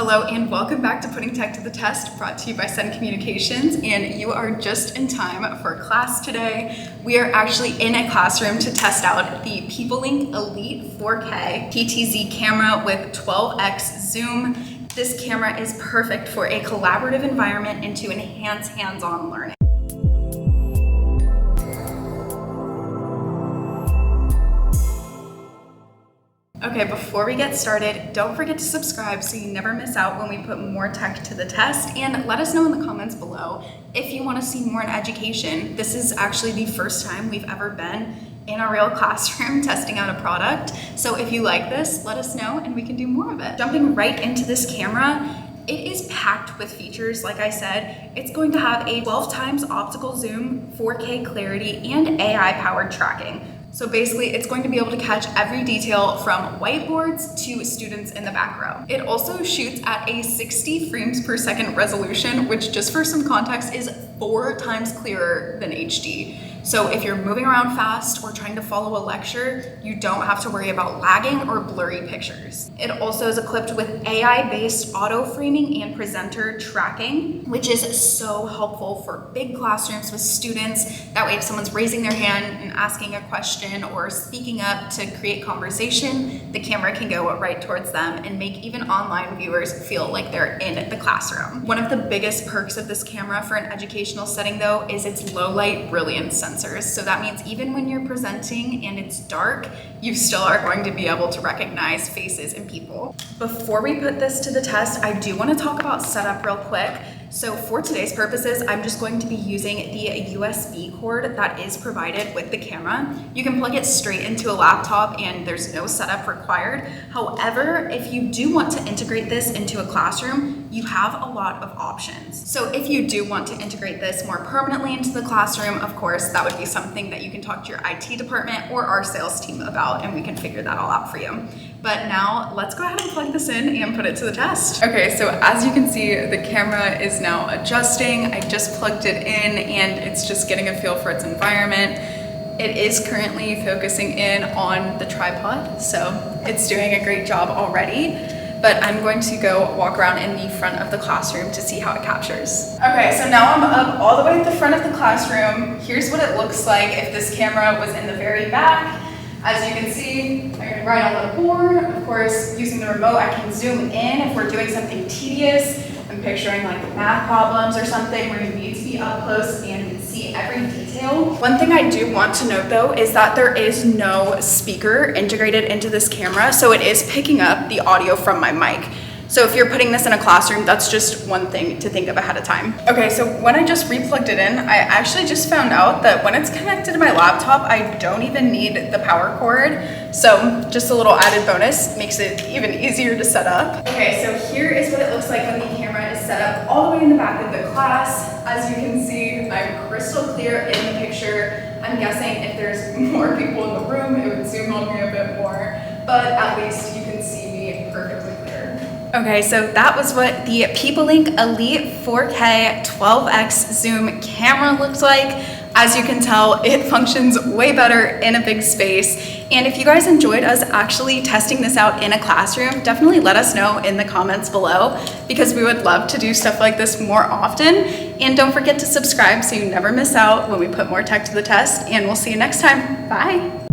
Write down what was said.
Hello and welcome back to Putting Tech to the Test, brought to you by Sencommunications, and you are just in time for class today. We are actually in a classroom to test out the PeopleLink Elite 4K PTZ camera with 12X zoom. This camera is perfect for a collaborative environment and to enhance hands-on learning. Okay, before we get started, don't forget to subscribe so you never miss out when we put more tech to the test, and let us know in the comments below if you want to see more in education. This is actually the first time we've ever been in a real classroom testing out a product. So if you like this, let us know and we can do more of it. Jumping right into this camera, it is packed with features. Like I said, it's going to have a 12 times optical zoom, 4K clarity, and AI powered tracking. So basically, it's going to be able to catch every detail from whiteboards to students in the back row. It also shoots at a 60 frames per second resolution, which just for some context is 4 times clearer than HD. So if you're moving around fast or trying to follow a lecture, you don't have to worry about lagging or blurry pictures. It also is equipped with AI-based auto framing and presenter tracking, which is so helpful for big classrooms with students. That way, if someone's raising their hand and asking a question or speaking up to create conversation, the camera can go right towards them and make even online viewers feel like they're in the classroom. One of the biggest perks of this camera for an educational setting, though, is its low light brilliance sensors. So that means even when you're presenting and it's dark, you still are going to be able to recognize faces and people. Before we put this to the test, I do want to talk about setup real quick. So for today's purposes, I'm just going to be using the USB cord that is provided with the camera. You can plug it straight into a laptop and there's no setup required. However, if you do want to integrate this into a classroom, you have a lot of options. So if you do want to integrate this more permanently into the classroom, of course, that would be something that you can talk to your IT department or our sales team about, and we can figure that all out for you. But now let's go ahead and plug this in and put it to the test. Okay, so as you can see, the camera is now adjusting. I just plugged it in and it's just getting a feel for its environment. It is currently focusing in on the tripod, so it's doing a great job already. But I'm going to go walk around in the front of the classroom to see how it captures. Okay, so now I'm up all the way at the front of the classroom. Here's what it looks like if this camera was in the very back. As you can see, I can write on the board. Of course, using the remote, I can zoom in if we're doing something tedious. I'm picturing like math problems or something where you need to be up close and see every detail. One thing I do want to note though is that there is no speaker integrated into this camera, so it is picking up the audio from my mic. So if you're putting this in a classroom, that's just one thing to think of ahead of time. Okay, so when I just replugged it in, I actually just found out that when it's connected to my laptop, I don't even need the power cord. So just a little added bonus, makes it even easier to set up. Okay, so here is what it looks like when the camera is set up all the way in the back of the class. As you can see, I'm crystal clear in the picture. I'm guessing if there's more people in the room, it would zoom on me a bit more, but at least you can see me perfectly clear. Okay, so that was what the PeopleLink Elite 4K 12X zoom camera looks like. As you can tell, it functions way better in a big space. And if you guys enjoyed us actually testing this out in a classroom, definitely let us know in the comments below, because we would love to do stuff like this more often. And don't forget to subscribe so you never miss out when we put more tech to the test. And we'll see you next time. Bye.